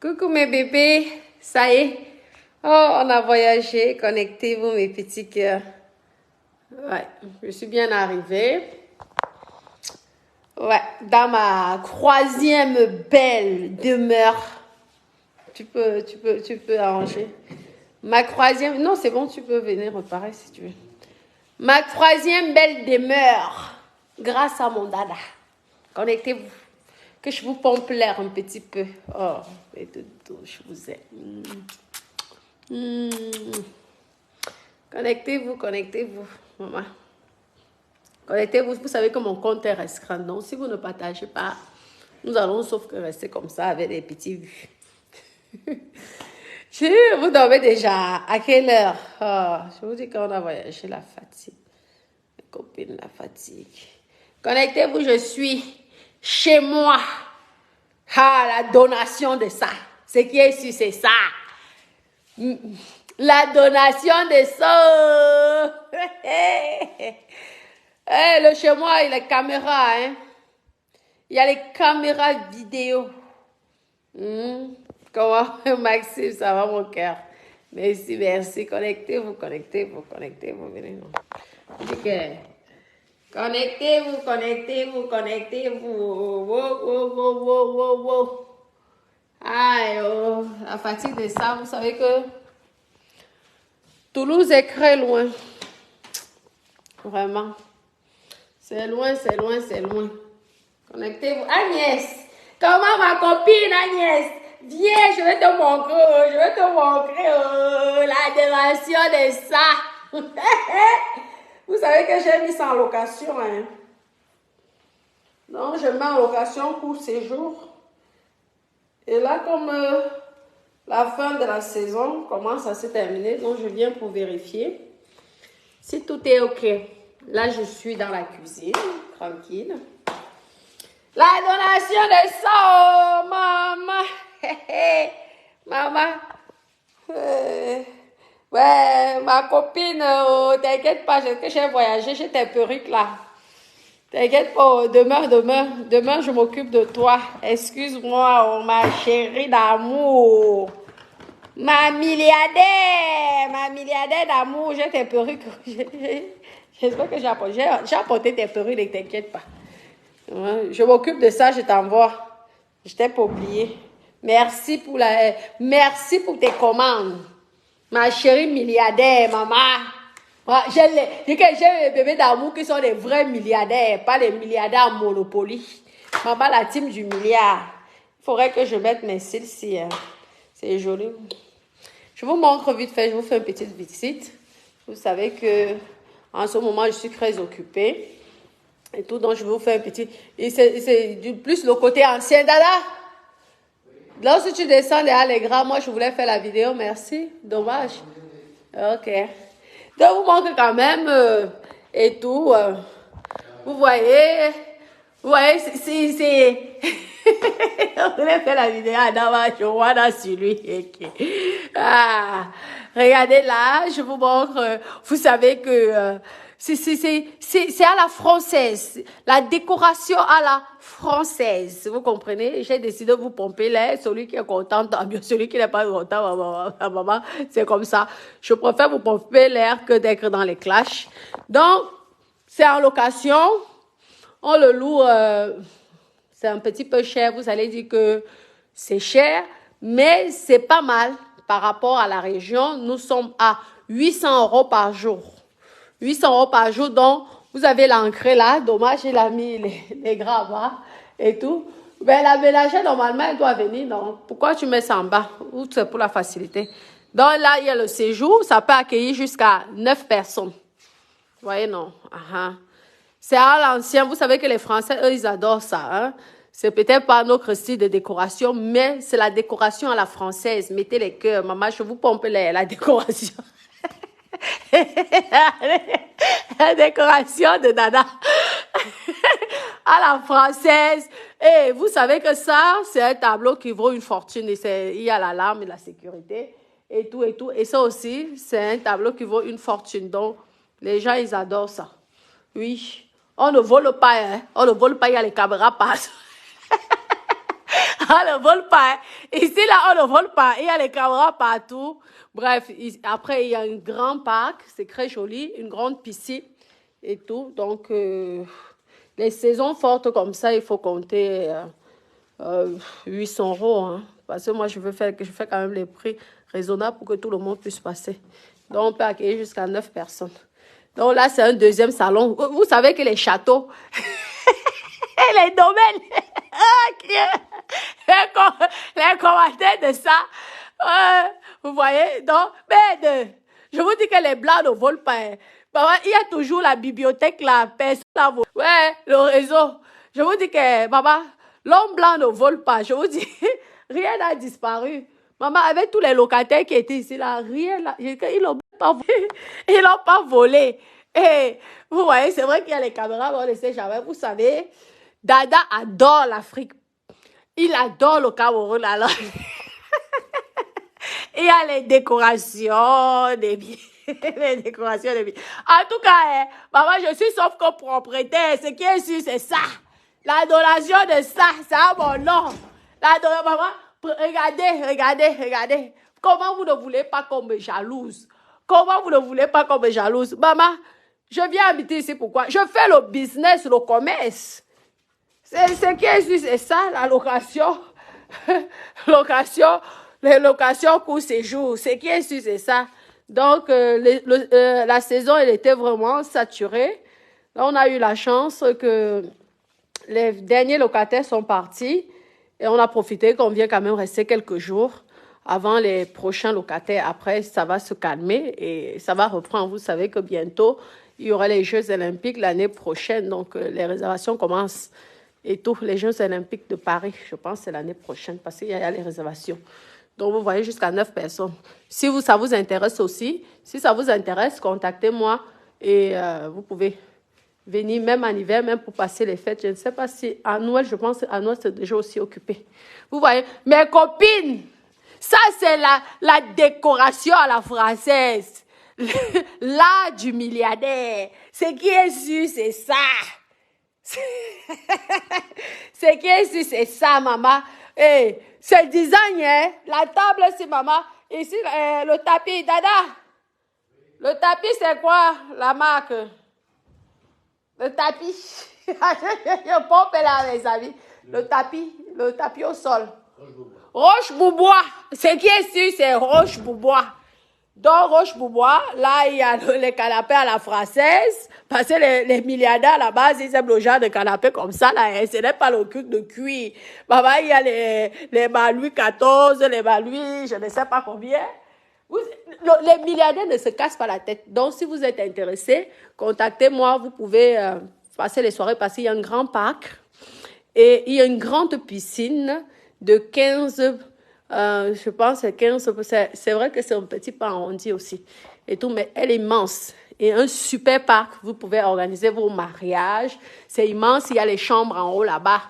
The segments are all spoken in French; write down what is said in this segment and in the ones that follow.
Coucou mes bébés, ça y est. Oh, on a voyagé. Connectez-vous mes petits cœurs. Ouais, je suis bien arrivée. Ouais, dans ma troisième belle demeure. Tu peux arranger. Ma troisième, non c'est bon, tu peux venir reparer si tu veux. Ma troisième belle demeure, grâce à mon dada. Connectez-vous. Que je vous pompe l'air un petit peu. Oh, et tout, je vous aime. Connectez-vous, maman. Connectez-vous, vous savez que mon compte est restreint. Donc, si vous ne partagez pas, nous allons sauf que rester comme ça avec des petits vues. Vous dormez déjà. À quelle heure? Oh, je vous dis qu'on a voyagé, la fatigue. Mes copines, la fatigue. Connectez-vous, je suis chez moi. Ah, la donation de ça. Ce qui est su, c'est ça. La donation de ça. Le chez moi, il y a les caméras. Hein? Il y a les caméras vidéo. Comment, Maxime, ça va mon cœur? Merci, merci. Connectez-vous. Venez, non. Connectez-vous. Wow. Aïe, oh, la fatigue de ça, vous savez que Toulouse est très loin. Vraiment. C'est loin. Connectez-vous. Agnès, comment ma copine Agnès? Viens, je vais te montrer la démonstration de ça. Vous savez que j'ai mis ça en location. Hein? Donc, je mets en location pour séjour. Et là, comme la fin de la saison commence à se terminer, donc je viens pour vérifier si tout est OK. Là, je suis dans la cuisine, tranquille. La donation de ça, oh, maman. Maman. Ouais, ma copine, oh, t'inquiète pas, j'ai voyagé, j'ai tes perruques là. T'inquiète pas, oh, demain, je m'occupe de toi. Excuse-moi, oh, ma chérie d'amour. Ma milliardaire d'amour, j'ai tes perruques. J'espère que j'ai apporté tes perruques, ne t'inquiète pas. Je m'occupe de ça, je t'envoie. Je t'ai pas oublié. Merci pour tes commandes. Ma chérie milliardaire, maman. J'ai des bébés d'amour qui sont des vrais milliardaires, pas les milliardaires en Monopoly. Maman, la team du milliard. Il faudrait que je mette mes cils ici. Hein. C'est joli. Je vous montre vite fait, je vous fais une petite visite. Vous savez que en ce moment, je suis très occupée. Et tout, donc je vais vous faire un petit... Et c'est plus le côté ancien, Dada. Lorsque tu descends derrière les grands, moi je voulais faire la vidéo, merci. Dommage. Ok. Donc vous montre quand même et tout. Vous voyez, c'est... On voulait faire la vidéo, je vois dans celui. Ah, regardez là, je vous montre. Vous savez que... c'est à la française, la décoration à la française, vous comprenez? J'ai décidé de vous pomper l'air, celui qui est content, tant mieux, celui qui n'est pas content, maman, c'est comme ça. Je préfère vous pomper l'air que d'être dans les clashs. Donc, c'est en location, on le loue, c'est un petit peu cher, vous allez dire que c'est cher, mais c'est pas mal par rapport à la région. Nous sommes à 800 € par jour. 800 € par jour, donc vous avez l'ancré là, dommage, il a mis les gravats et tout. Mais la ménagère, normalement, elle doit venir, non? Pourquoi tu mets ça en bas? Ou c'est pour la facilité? Donc là, il y a le séjour, ça peut accueillir jusqu'à 9 personnes. Vous voyez, non? C'est à l'ancien, vous savez que les Français, eux, ils adorent ça, hein? C'est peut-être pas notre style de décoration, mais c'est la décoration à la française. Mettez les cœurs, maman, je vous pompe la décoration. La décoration de Dada à la française. Et vous savez que ça, c'est un tableau qui vaut une fortune. Il y a l'alarme et la sécurité et tout. Et ça aussi, c'est un tableau qui vaut une fortune. Donc, les gens, ils adorent ça. Oui. On ne vole pas, hein. On ne vole pas, il y a les caméras passent. On ne vole pas. Hein. Ici, là, on ne vole pas. Il y a les caméras partout. Bref, après, il y a un grand parc. C'est très joli. Une grande piscine et tout. Donc, les saisons fortes comme ça, il faut compter 800 euros. Hein. Parce que moi, je fais quand même les prix raisonnables pour que tout le monde puisse passer. Donc, on peut accueillir jusqu'à 9 personnes. Donc là, c'est un deuxième salon. Vous savez que les châteaux, les domaines, les commentaires de ça, vous voyez, donc, mais je vous dis que les blancs ne volent pas. Hein. Il y a toujours la bibliothèque là, personne là. Ouais, le réseau. Je vous dis que, maman, l'homme blanc ne vole pas. Je vous dis, rien n'a disparu. Maman, avec tous les locataires qui étaient ici là, rien là, ils n'ont pas volé. Ils n'ont pas volé. Et vous voyez, c'est vrai qu'il y a les caméras, mais on ne sait jamais. Vous savez, Dada adore l'Afrique. Il adore le Cameroun. Alors, il y a les décorations des biens. Les décorations des biens. En tout cas, maman, je suis sauf copropriétaire. Ce qui est sûr, c'est ça. La donation de ça, c'est à mon nom. La donation, maman, regardez. Comment vous ne voulez pas qu'on me jalouse? Comment vous ne voulez pas qu'on me jalouse? Maman, je viens habiter ici, pourquoi? Je fais le business, le commerce. Ce qui est sûr, c'est ça, la location. Les locations pour séjour. Ce qui est sûr, c'est ça. Donc, la saison, elle était vraiment saturée. Là, on a eu la chance que les derniers locataires sont partis et on a profité qu'on vient quand même rester quelques jours avant les prochains locataires. Après, ça va se calmer et ça va reprendre. Vous savez que bientôt, il y aura les Jeux olympiques l'année prochaine. Donc, les réservations commencent et tout. Les Jeux olympiques de Paris, je pense, c'est l'année prochaine parce qu'il y a les réservations. Donc, vous voyez jusqu'à 9 personnes. Si ça vous intéresse aussi, si ça vous intéresse, contactez-moi et vous pouvez venir même en hiver, même pour passer les fêtes. Je ne sais pas si à Noël, je pense à Noël, c'est déjà aussi occupé. Vous voyez, mes copines, ça c'est la décoration à la française. L'art du milliardaire. Ce qui est sûr, c'est ça. Ce qui est sûr, c'est ça, maman. Hey, c'est le design, hein? La table, c'est maman. Ici, le tapis, Dada. Le tapis, c'est quoi la marque? Le tapis. Je pompe là, mes amis. Le tapis au sol. Roche-Boubois. Ce qui est sûr, c'est Roche-Boubois. Dans Roche-Boubois, là, il y a les canapés à la française. Parce que les milliardaires, à la base, ils aiment le genre de canapé comme ça, là. Hein. Ce n'est pas le cul de cuir. Maman, il y a les Louis XIV, les Louis, je ne sais pas combien. Les milliardaires ne se cassent pas la tête. Donc, si vous êtes intéressé, contactez-moi. Vous pouvez passer les soirées parce qu'il y a un grand parc et il y a une grande piscine de 15, je pense, 15. C'est vrai que c'est un petit peu arrondi aussi et tout, mais elle est immense. Et un super parc. Vous pouvez organiser vos mariages. C'est immense. Il y a les chambres en haut là-bas.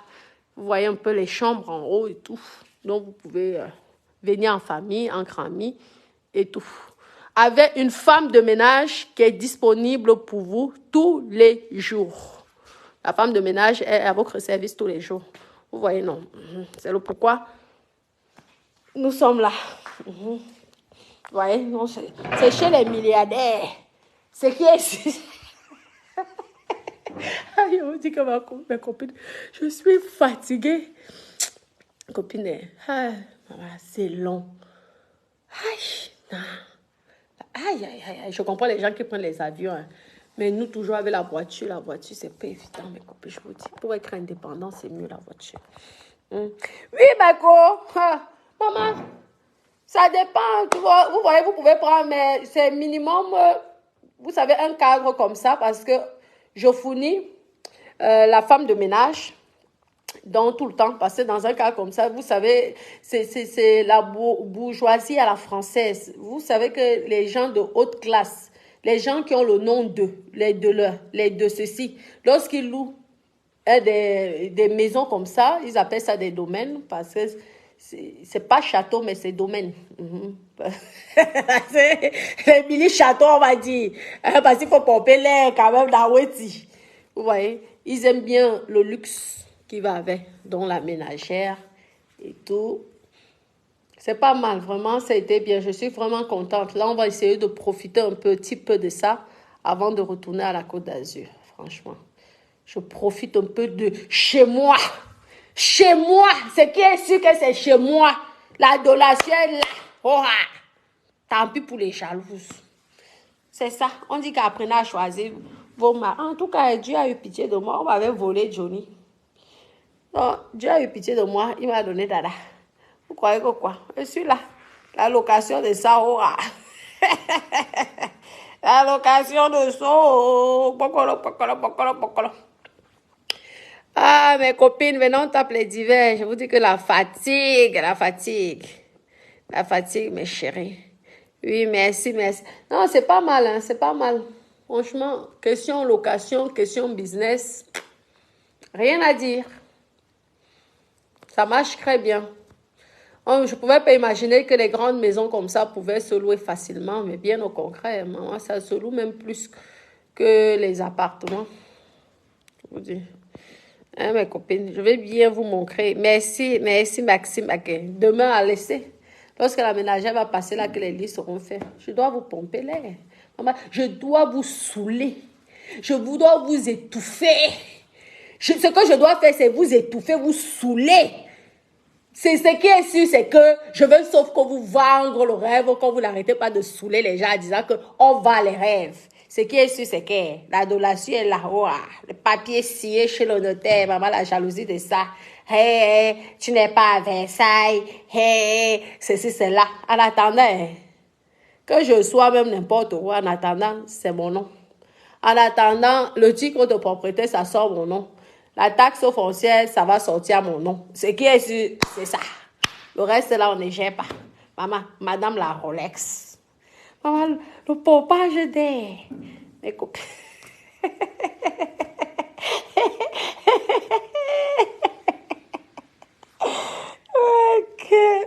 Vous voyez un peu les chambres en haut et tout. Donc, vous pouvez venir en famille, entre amis et tout. Avec une femme de ménage qui est disponible pour vous tous les jours. La femme de ménage est à votre service tous les jours. Vous voyez, non. C'est le pourquoi nous sommes là. Vous voyez, non, c'est chez les milliardaires. C'est qui est... Aïe, on dit que ma copine, je suis fatiguée. Copine, c'est long. Aïe, aïe, je comprends les gens qui prennent les avions. Hein. Mais nous, toujours avec la voiture, c'est pas évident, mes copines. Je vous dis, pour être indépendant, c'est mieux la voiture. Oui, Marco. Maman, ça dépend. Vous voyez, vous pouvez prendre, mais c'est minimum... vous savez, un cadre comme ça, parce que je fournis la femme de ménage dans tout le temps, parce que dans un cas comme ça, vous savez, c'est la bourgeoisie à la française. Vous savez que les gens de haute classe, les gens qui ont le nom de, les de ceci, lorsqu'ils louent des maisons comme ça, ils appellent ça des domaines, parce que c'est pas château, mais c'est domaine. C'est les mini-châteaux, on va dire. Parce qu'il faut pomper l'air quand même dans Weti. Vous voyez, ils aiment bien le luxe qui va avec, dont la ménagère et tout. C'est pas mal, vraiment, ça a été bien. Je suis vraiment contente. Là, on va essayer de profiter un petit peu de ça avant de retourner à la Côte d'Azur, franchement. Je profite un peu de chez moi. Chez moi, ce qui est sûr que c'est chez moi. La donation est là. Oh, ah. Tant pis pour les jalouses. C'est ça. On dit qu'apprenez à choisir vos maris. En tout cas, Dieu a eu pitié de moi. On m'avait volé Johnny. Non, Dieu a eu pitié de moi. Il m'a donné Dada. Vous croyez que quoi? Je suis là. La location de ça, oh, ah. La location de ça, oh. Pokolo, pokolo, pokolo, pokolo. Ah, mes copines, venons taper les divers. Je vous dis que la fatigue, mes chéris. Oui, merci, merci. Non, c'est pas mal, hein, c'est pas mal. Franchement, question location, question business, rien à dire. Ça marche très bien. Je ne pouvais pas imaginer que les grandes maisons comme ça pouvaient se louer facilement, mais bien au contraire, maman, ça se loue même plus que les appartements. Je vous dis. Hein, mes copines, je vais bien vous montrer. Merci, merci Maxime. Demain à laisser. Lorsque la ménagère va passer là, que les lits seront faits, je dois vous pomper l'air. Maman, je dois vous saouler. Dois vous étouffer. Ce que je dois faire, c'est vous étouffer, vous saouler. C'est ce qui est sûr, c'est que je veux sauf que vous vendre le rêve, quand vous n'arrêtez pas de saouler les gens en disant qu'on vend les rêves. Ce qui est sûr, c'est que la donation est là. Oh, le papier scié chez le notaire, maman, la jalousie de ça. Hey, tu n'es pas à Versailles. Hey, ceci, c'est là. En attendant, que je sois même n'importe où, en attendant, c'est mon nom. En attendant, le titre de propriété, ça sort mon nom. La taxe foncière, ça va sortir à mon nom. Ce qui est sûr, c'est ça. Le reste, là, on ne gère pas. Maman, madame la Rolex. Maman, le pompage d'air. Mes copines.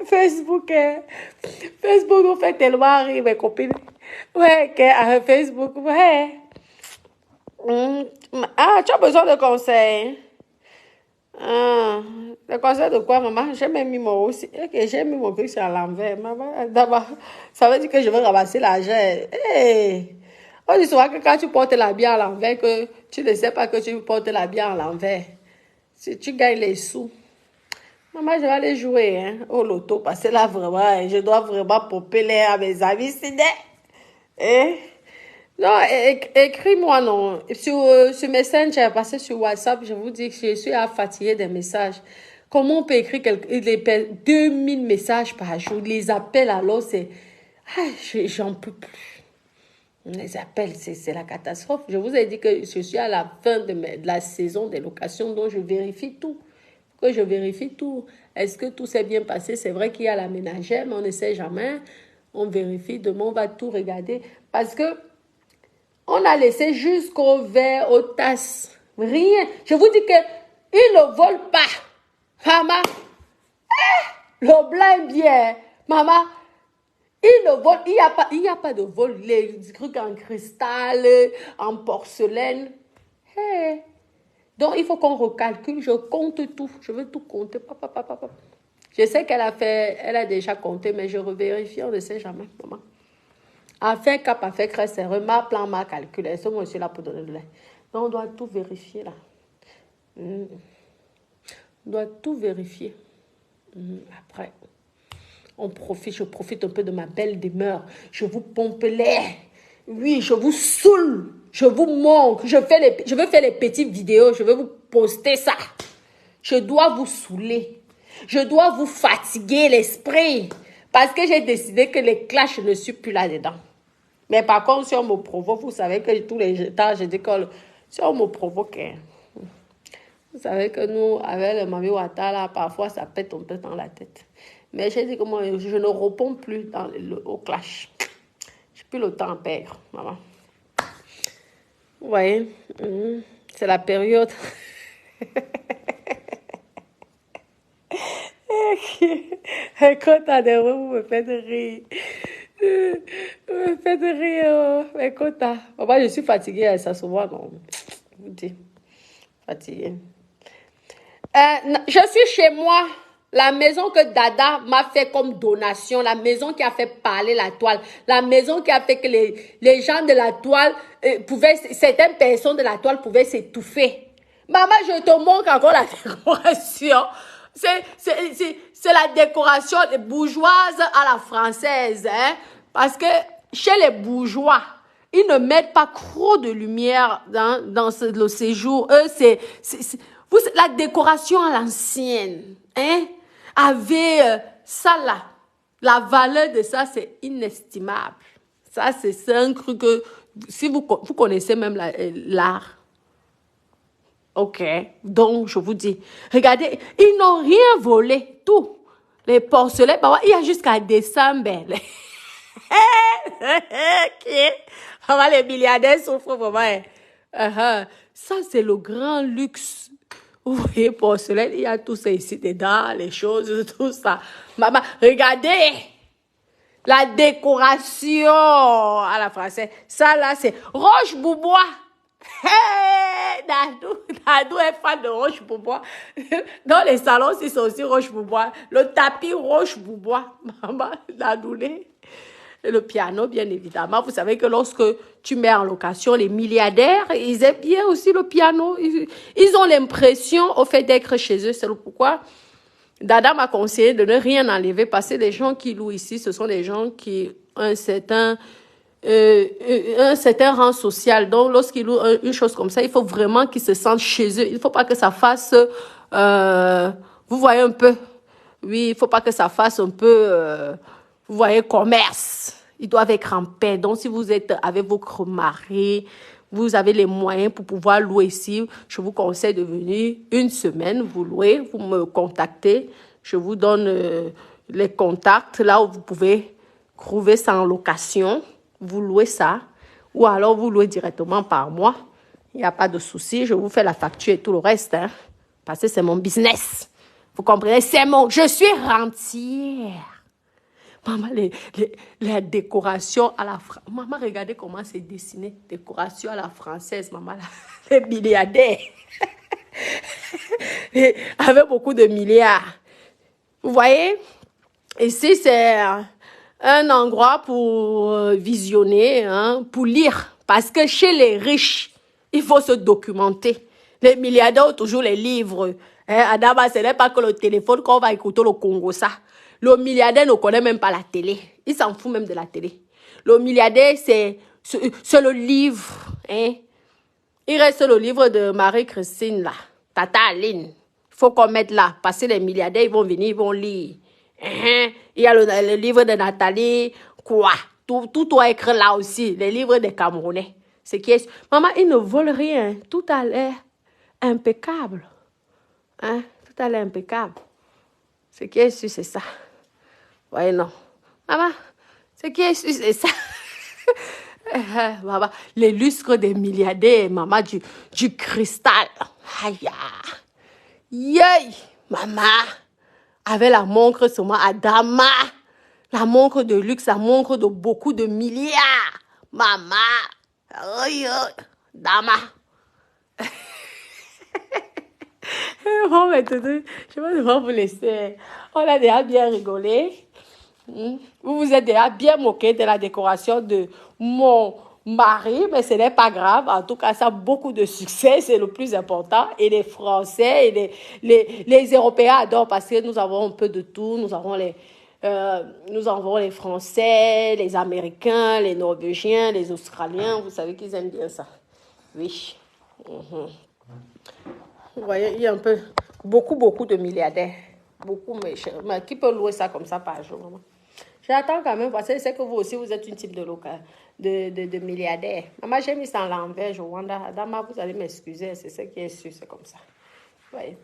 Facebook, Facebook nous fait tellement rire, mes copines. Ouais, Facebook, ouais. Ah, tu as besoin de conseils. Ah, le conseil de quoi, maman? J'ai même mis mon aussi. Okay, j'ai mis mon truc sur l'envers. Maman, d'abord, ça veut dire que je veux ramasser l'argent. Hey. On dit souvent que quand tu portes l'habit à l'envers, que tu ne sais pas que tu portes l'habit à l'envers. Si tu gagnes les sous. Maman, je vais aller jouer au loto parce que là, vraiment, je dois vraiment popper l'air à mes amis. Eh? Non, écris-moi, non. Sur Messenger, parce que sur WhatsApp, je vous dis que je suis fatiguée des messages. Comment on peut écrire 2000 messages par jour? Les appels, alors, c'est... Ah, j'en peux plus. Les appels, c'est la catastrophe. Je vous ai dit que je suis à la fin de la saison des locations, donc je vérifie tout. Que je vérifie tout. Est-ce que tout s'est bien passé? C'est vrai qu'il y a la ménagère, mais on ne sait jamais. On vérifie. Demain, on va tout regarder. Parce que on a laissé jusqu'au verre, aux tasses. Rien. Je vous dis que ils ne volent pas. Maman. Le blanc est bien. Maman. Ils ne volent. Il n'y a pas de vol. Les trucs en cristal, en porcelaine. Hey. Donc, il faut qu'on recalcule. Je compte tout. Je veux tout compter. Je sais qu'elle a déjà compté, mais je revérifie. On ne sait jamais, maman. Afin cap, afin cresse, ma plan, ma calcul. Et ce monsieur là pour donner de l'aide. Donc, on doit tout vérifier là. On doit tout vérifier. Après, je profite un peu de ma belle demeure. Je vous pompe l'air. Oui, je vous saoule. Je vous manque. Je veux faire les petites vidéos. Je veux vous poster ça. Je dois vous saouler. Je dois vous fatiguer l'esprit. Parce que j'ai décidé que les clashs ne suis plus là-dedans. Mais par contre, si on me provoque, vous savez que tous les temps, je dis que si on me provoque, vous savez que nous, avec le Mami Wata, là, parfois, ça pète un peu dans la tête. Mais j'ai dit que moi, je ne réponds plus au clash. Je n'ai plus le temps à perdre, maman. Vous voyez, c'est la période. Quand t'as des mots, vous me faites rire. Vous me faites rire. Mais quand t'as... Moi, je suis fatiguée, ça se voit, non. Je vous dis. Fatiguée. Je suis chez moi. La maison que Dada m'a fait comme donation, la maison qui a fait parler la toile, la maison qui a fait que les gens de la toile certaines personnes de la toile pouvaient s'étouffer. Maman, je te montre encore la décoration. C'est la décoration des bourgeoises à la française, hein. Parce que chez les bourgeois, ils ne mettent pas trop de lumière dans le séjour. Eux, la décoration à l'ancienne, hein, avait ça là. La valeur de ça, c'est inestimable. Ça, c'est un truc que, si vous connaissez même l'art. Ok, donc je vous dis, regardez, ils n'ont rien volé, tout. Les porcelaines, il y a jusqu'à décembre. Les milliardaires souffrent vraiment. Ça, c'est le grand luxe. Vous voyez, porcelaine, il y a tout ça ici dedans, les choses, tout ça. Maman, regardez la décoration à la française. Ça, là, c'est Roche-Boubois. Hey, Dadou est fan de Roche-Boubois. Dans les salons, c'est aussi Roche-Boubois. Le tapis Roche-Boubois. Maman, Dadoulé. Et le piano, bien évidemment. Vous savez que lorsque tu mets en location les milliardaires, ils aiment bien aussi le piano. Ils ont l'impression, au fait, d'être chez eux. C'est pourquoi Dada m'a conseillé de ne rien enlever parce que les gens qui louent ici, ce sont des gens qui ont un certain rang social. Donc, lorsqu'ils louent une chose comme ça, il faut vraiment qu'ils se sentent chez eux. Il ne faut pas que ça fasse, vous voyez un peu, oui, il ne faut pas que ça fasse un peu, vous voyez, commerce. Ils doivent être en paix. Donc, si vous êtes avec votre mari, vous avez les moyens pour pouvoir louer ici, je vous conseille de venir une semaine, vous louez, vous me contactez. Je vous donne les contacts là où vous pouvez trouver ça en location. Vous louez ça, ou alors vous louez directement par mois. Il n'y a pas de souci, je vous fais la facture et tout le reste, hein, parce que c'est mon business. Vous comprenez, je suis rentière. Maman, les décorations à la française. Maman, regardez comment c'est dessiné. Décoration à la française, maman, les milliardaires. Avec beaucoup de milliards. Vous voyez, ici, c'est un endroit pour visionner, hein, pour lire. Parce que chez les riches, il faut se documenter. Les milliardaires ont toujours les livres. Adama, ce n'est pas que le téléphone qu'on va écouter le Congo, ça. Le milliardaire ne connaît même pas la télé. Il s'en fout même de la télé. Le milliardaire, c'est le livre. Hein. Il reste le livre de Marie-Christine, là. Tata Aline. Il faut qu'on mette là. Parce que les milliardaires, ils vont venir, ils vont lire. Il y a le livre de Nathalie, quoi. Tout doit être là aussi. Les livres des Camerounais. Ce qui est... Maman, ils ne volent rien. Tout a l'air impeccable. Hein? Tout a l'air impeccable. Ce qui est sûr, c'est ça. Ouais, non. Maman, ce qui est sûr, c'est ça. Maman, les lustres des milliardaires, maman, du cristal. Aïe, aïe, maman. Avec la montre seulement Adama. La montre de luxe, la montre de beaucoup de milliards. Maman. Aïe, Dama. Bon, maintenant, je vais devoir vous laisser. On a déjà bien rigolé. Vous vous êtes déjà bien moqué de la décoration de mon mari, mais ce n'est pas grave. En tout cas, ça a beaucoup de succès, c'est le plus important. Et les Français et les Européens adorent parce que nous avons un peu de tout. Nous avons les Français, les Américains, les Norvégiens, les Australiens. Vous savez qu'ils aiment bien ça. Oui. Vous voyez, il y a beaucoup de milliardaires. Beaucoup, mais qui peut louer ça comme ça par jour, maman? J'attends quand même parce que je sais que vous aussi, vous êtes une type de milliardaire. Maman, j'ai mis ça à l'envers, Joanda. Dama, vous allez m'excuser, c'est ce qui est sûr, c'est comme ça. Ouais.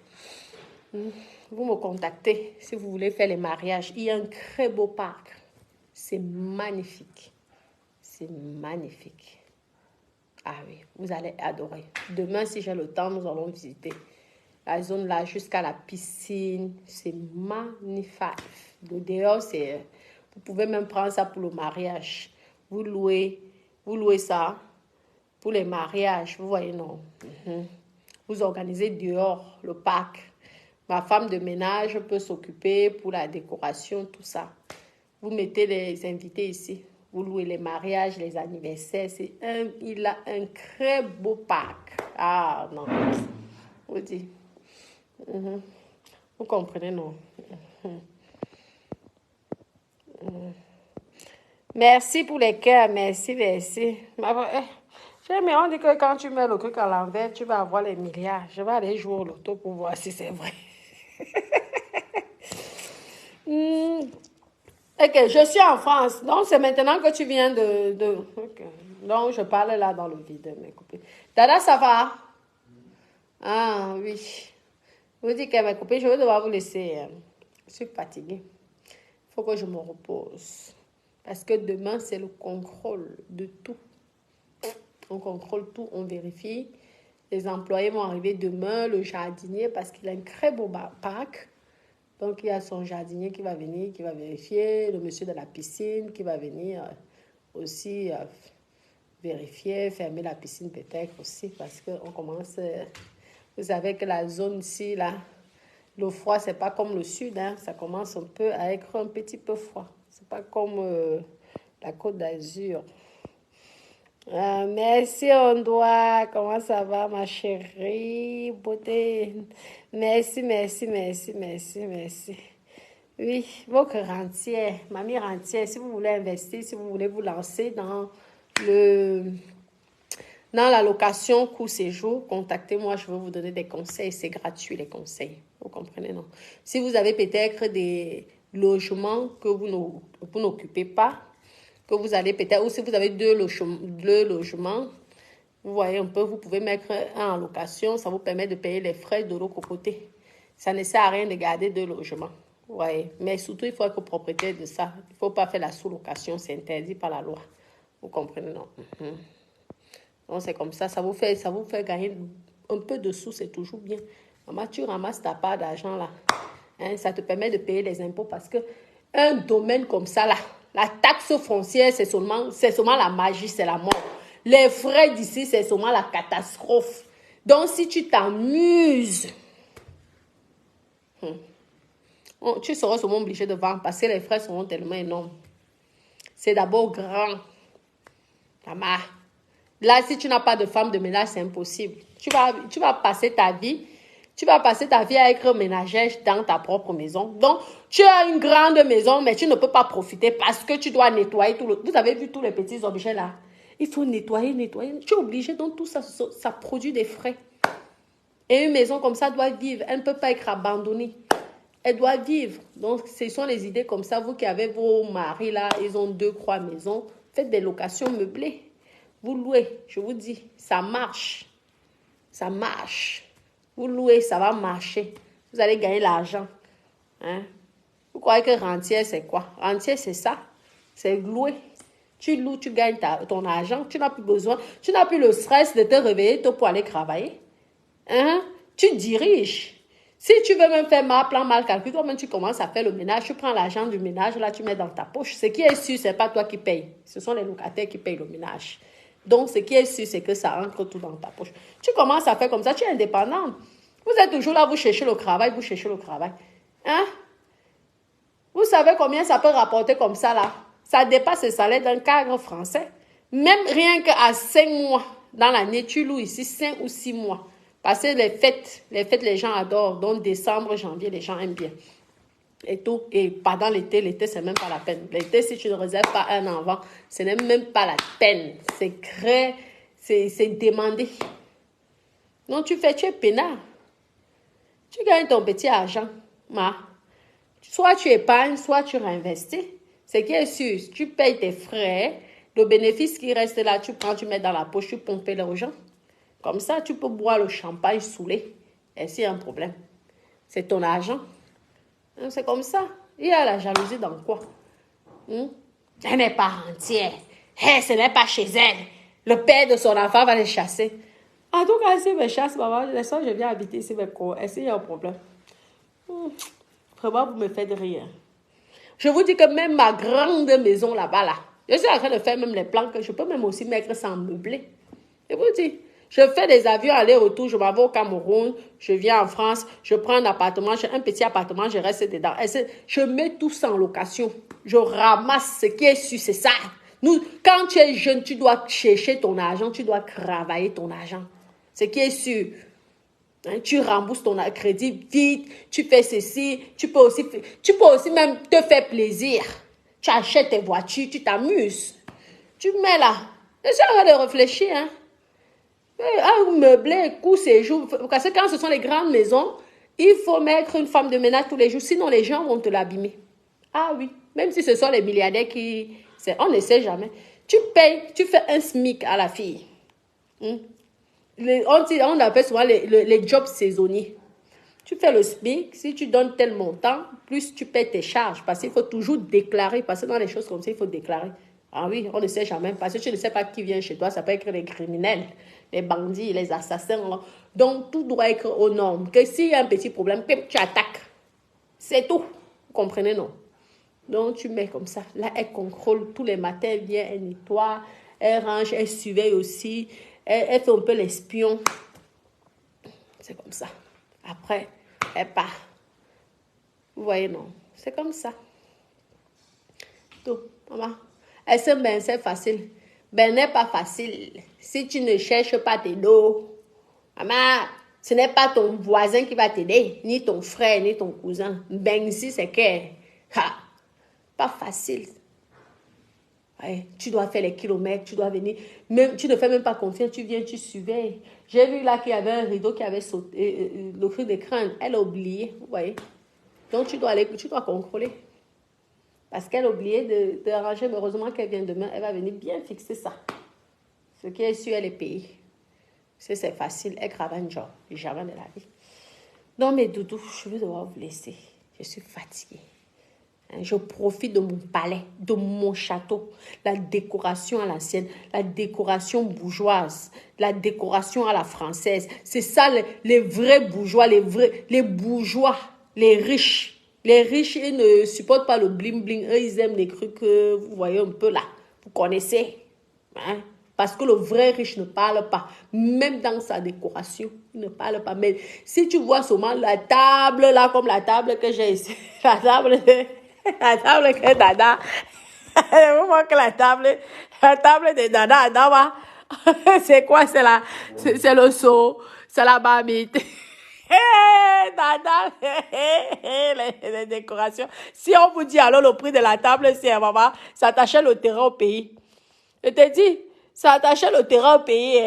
Vous me contactez si vous voulez faire les mariages. Il y a un très beau parc. C'est magnifique. C'est magnifique. Ah oui, vous allez adorer. Demain, si j'ai le temps, nous allons visiter la zone là jusqu'à la piscine. C'est magnifique. Le dehors, c'est... Vous pouvez même prendre ça pour le mariage. Vous louez ça pour les mariages. Vous voyez, non? Vous organisez dehors le parc. Ma femme de ménage peut s'occuper pour la décoration, tout ça. Vous mettez les invités ici. Vous louez les mariages, les anniversaires. Il a un très beau parc. Ah non. Vous dites. Vous comprenez, non? Merci pour les cœurs. Merci, merci. Mais on dit que quand tu mets le truc à l'envers, tu vas avoir les milliards. Je vais aller jouer au loto pour voir si c'est vrai. Ok, je suis en France. Donc, c'est maintenant que tu viens de... Okay. Donc, je parle là dans le vide, mes copines. Dada, ça va? Ah, oui. Vous dites que mes copines, je vais devoir vous laisser. Je suis fatiguée. Il faut que je me repose. Parce que demain, c'est le contrôle de tout. On contrôle tout, on vérifie. Les employés vont arriver demain, le jardinier, parce qu'il a un très beau parc. Donc, il y a son jardinier qui va venir, qui va vérifier, le monsieur de la piscine qui va venir aussi vérifier, fermer la piscine peut-être aussi, parce qu'on commence, vous savez que la zone ici, là, le froid, c'est pas comme le sud, hein, ça commence un peu à être un petit peu froid. C'est pas comme la Côte d'Azur. Merci, Ondoa. Comment ça va, ma chérie? Beauté. Merci, merci, merci, merci, merci. Oui, votre rentière, mamie rentière, si vous voulez investir, si vous voulez vous lancer dans la location court séjour, contactez-moi, je vais vous donner des conseils. C'est gratuit, les conseils. Vous comprenez, non? Si vous avez peut-être des logements que vous n'occupez pas, que vous allez peut-être, ou si vous avez deux logements, vous voyez un peu, vous pouvez mettre un en location, ça vous permet de payer les frais de l'autre côté. Ça ne sert à rien de garder deux logements. Vous voyez. Mais surtout, il faut être propriétaire de ça. Il ne faut pas faire la sous-location, c'est interdit par la loi. Vous comprenez, non? Donc, c'est comme ça vous fait gagner un peu de sous, c'est toujours bien. Maman, tu ramasses ta part d'argent là. Hein, ça te permet de payer les impôts parce que un domaine comme ça là, la taxe foncière, c'est seulement la magie, c'est la mort. Les frais d'ici, c'est seulement la catastrophe. Donc, si tu t'amuses, tu seras seulement obligé de vendre parce que les frais seront tellement énormes. C'est d'abord grand. Maman. Là, si tu n'as pas de femme de ménage, c'est impossible. Tu vas passer ta vie à être ménagère dans ta propre maison. Donc, tu as une grande maison, mais tu ne peux pas profiter parce que tu dois nettoyer tout le... Vous avez vu tous les petits objets là? Il faut nettoyer. Tu es obligé, donc tout ça, ça produit des frais. Et une maison comme ça doit vivre. Elle ne peut pas être abandonnée. Elle doit vivre. Donc, ce sont les idées comme ça. Vous qui avez vos maris là, ils ont 2-3 maisons. Faites des locations meublées. Vous louez, je vous dis, ça marche. Ça marche. Vous louez, ça va marcher. Vous allez gagner l'argent. Hein? Vous croyez que rentier, c'est quoi? Rentier, c'est ça. C'est louer. Tu loues, tu gagnes ton argent. Tu n'as plus besoin. Tu n'as plus le stress de te réveiller tôt pour aller travailler. Hein? Tu diriges. Si tu veux même faire mal plan, mal calculé, toi-même tu commences à faire le ménage. Tu prends l'argent du ménage, là tu mets dans ta poche. Ce qui est sûr, ce n'est pas toi qui payes. Ce sont les locataires qui payent le ménage. Donc, ce qui est sûr, c'est que ça rentre tout dans ta poche. Tu commences à faire comme ça, tu es indépendante. Vous êtes toujours là, vous cherchez le travail, Hein? Vous savez combien ça peut rapporter comme ça, là? Ça dépasse le salaire d'un cadre français. Même rien qu'à 5 mois dans l'année, tu loues ici 5 ou 6 mois. Parce que les fêtes, les gens adorent. Donc, décembre, janvier, les gens aiment bien. Et tout. Et pendant l'été, c'est même pas la peine. L'été, si tu ne réserves pas un an avant, ce n'est même pas la peine. C'est demandé. Donc, tu es peinard. Tu gagnes ton petit argent. Soit tu épargnes, soit tu réinvestis. Ce qui est sûr, tu payes tes frais. Le bénéfice qui reste là, tu prends, tu mets dans la poche, tu pompes l'argent. Comme ça, tu peux boire le champagne saoulé. Et s'il y a un problème, c'est ton argent. C'est comme ça. Il y a la jalousie dans quoi? Elle n'est pas entière. Ce n'est pas chez elle. Le père de son enfant va les chasser. En tout cas, si me chasse, maman, je viens habiter ici avec quoi? Est-ce qu'il y a un problème? Vraiment, vous me faites rire. Je vous dis que même ma grande maison là-bas, là, je suis en train de faire même les plans que je peux même aussi mettre sans meubler. Je vous dis, Je fais des avions aller-retour, je m'en vais au Cameroun, je viens en France, je prends un appartement, j'ai un petit appartement, je reste dedans. Je mets tout ça en location. Je ramasse ce qui est sûr, c'est ça. Nous, quand tu es jeune, tu dois chercher ton argent, tu dois travailler ton argent. Ce qui est sûr. Hein, tu rembourses ton crédit vite, tu fais ceci, tu peux aussi même te faire plaisir. Tu achètes tes voitures, tu t'amuses. Tu mets là. C'est à de réfléchir. Hein. Un meublé, coût, séjour. Parce que quand ce sont les grandes maisons, il faut mettre une femme de ménage tous les jours. Sinon, les gens vont te l'abîmer. Ah oui. Même si ce sont les milliardaires qui... On ne sait jamais. Tu payes, tu fais un SMIC à la fille. On appelle souvent les jobs saisonniers. Tu fais le SMIC, si tu donnes tel montant, plus tu paies tes charges. Parce qu'il faut toujours déclarer. Parce que dans les choses comme ça, il faut déclarer. Ah oui, on ne sait jamais. Parce que tu ne sais pas qui vient chez toi. Ça peut être les criminels, les bandits, les assassins. Là. Donc, tout doit être aux normes. Que s'il y a un petit problème, tu attaques. C'est tout. Vous comprenez, non? Donc, tu mets comme ça. Là, elle contrôle. Tous les matins, elle vient, elle nettoie, elle range, elle surveille aussi. Elle fait un peu l'espion. C'est comme ça. Après, elle part. Vous voyez, non? C'est comme ça. Tout, maman. Est-ce que ben, c'est facile? Ben, n'est pas facile. Si tu ne cherches pas tes dos, maman, ce n'est pas ton voisin qui va t'aider, ni ton frère, ni ton cousin. Ben, ici, c'est que, pas facile. Ouais, tu dois faire les kilomètres, tu dois venir. Même, tu ne fais même pas confiance, tu viens, tu surveilles. J'ai vu là qu'il y avait un rideau qui avait sauté, le cri de crâne. Elle a oublié, vous voyez. Donc, tu dois contrôler. Parce qu'elle a oublié de ranger. Mais heureusement qu'elle vient demain, elle va venir bien fixer ça. Ce qui est sûr, elle est payée. C'est facile, elle travaille un job. Jamais de la vie. Donc, mes doudous, je vais devoir vous laisser. Je suis fatiguée. Je profite de mon palais, de mon château, la décoration à l'ancienne, la décoration bourgeoise, la décoration à la française. C'est ça les vrais bourgeois, les bourgeois, les riches. Les riches, ils ne supportent pas le bling-bling. Eux, ils aiment les trucs que vous voyez un peu là. Vous connaissez. Hein? Parce que le vrai riche ne parle pas. Même dans sa décoration, il ne parle pas. Mais si tu vois seulement la table là, comme la table que j'ai ici, la table que Dada, vous voyez que la table de Dada, Dada, c'est quoi? C'est le seau, c'est la marmite. Dada, les décorations. Si on vous dit alors le prix de la table, c'est maman, ça attachait le terrain au pays. Je te dis, ça attachait le terrain au pays.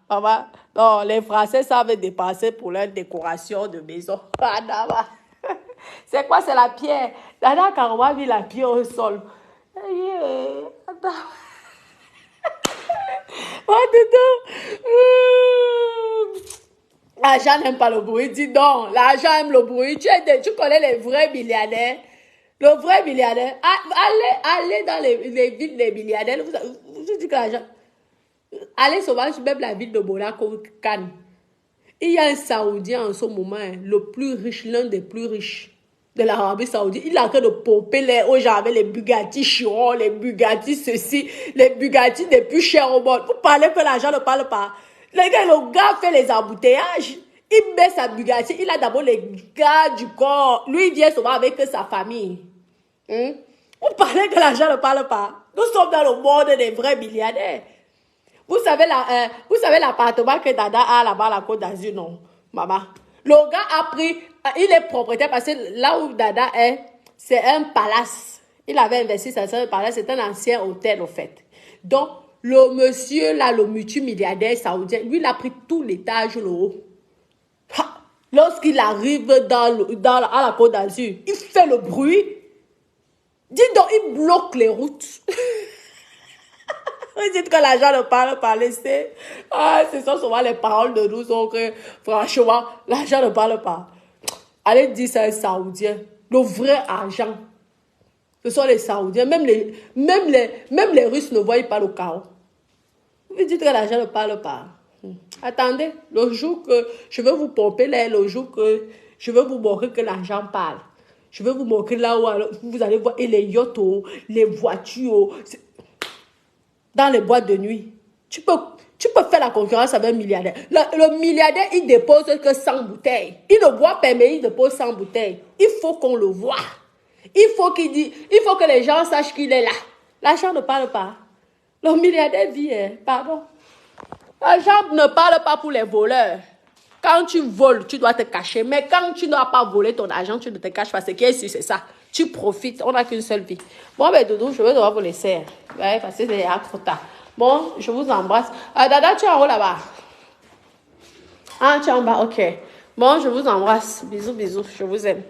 Maman, non, les Français savent dépenser pour leur décoration de maison. C'est quoi? C'est la pierre. Dada, quand on va vu la pierre au sol. Oh, l'argent n'aime pas le bruit. Dis donc, l'argent aime le bruit. Tu connais les vrais milliardaires. Le vrai milliardaire. Allez dans les villes des milliardaires. Vous dites que l'argent. Allez souvent, même la ville de Monaco, Cannes. Il y a un Saoudien en ce moment, le plus riche, l'un des plus riches de l'Arabie Saoudite. Il a en train de pomper aux gens avec les Bugatti Chiron, les Bugatti ceci, les Bugatti les plus chers au monde. Vous parlez que l'argent ne parle pas. Le gars fait les embouteillages. Il met sa Bugatti. Il a d'abord les gars du corps. Lui, il vient souvent avec sa famille. Vous parlez que l'argent ne parle pas. Nous sommes dans le monde des vrais milliardaires. Vous savez l'appartement que Dada a là-bas à la Côte d'Azur, non, maman? Le gars a pris, il est propriétaire parce que là où Dada est, c'est un palace. Il avait investi dans un palace, c'est un ancien hôtel, au fait. Donc, le monsieur, là, le multimilliardaire saoudien, lui, il a pris tout l'étage, le haut. Lorsqu'il arrive à la Côte d'Azur, il fait le bruit. Dis donc, il bloque les routes. Vous dites que l'argent ne parle pas, laissez. Ce sont souvent les paroles de nous, donc franchement, l'argent ne parle pas. Allez dire ça à un Saoudien. Le vrai argent, ce sont les Saoudiens. Même les Russes ne voient pas le chaos. Vous dites que l'argent ne parle pas. Attendez, le jour que je vais vous pomper là, le jour que je vais vous montrer que l'argent parle. Je vais vous montrer là où vous allez voir et les yachts, les voitures. Dans les boîtes de nuit. Tu Tu peux faire la concurrence avec un milliardaire. Le milliardaire, il dépose que 100 bouteilles. Il ne boit pas, mais il dépose 100 bouteilles. Il faut qu'on le voie. Il faut que les gens sachent qu'il est là. L'argent ne parle pas. Le milliardaire dit, pardon. L'argent ne parle pas pour les voleurs. Quand tu voles, tu dois te cacher. Mais quand tu n'as pas volé ton argent, tu ne te caches pas. Ce qui est sûr, c'est ça. Tu profites. On n'a qu'une seule vie. Bon, ben, Doudou, je vais devoir vous laisser. Ouais, parce que c'est trop tard. Bon, je vous embrasse. Dada, tu es en haut là-bas. Ah, tu es en bas, ok. Bon, je vous embrasse. Bisous, bisous. Je vous aime.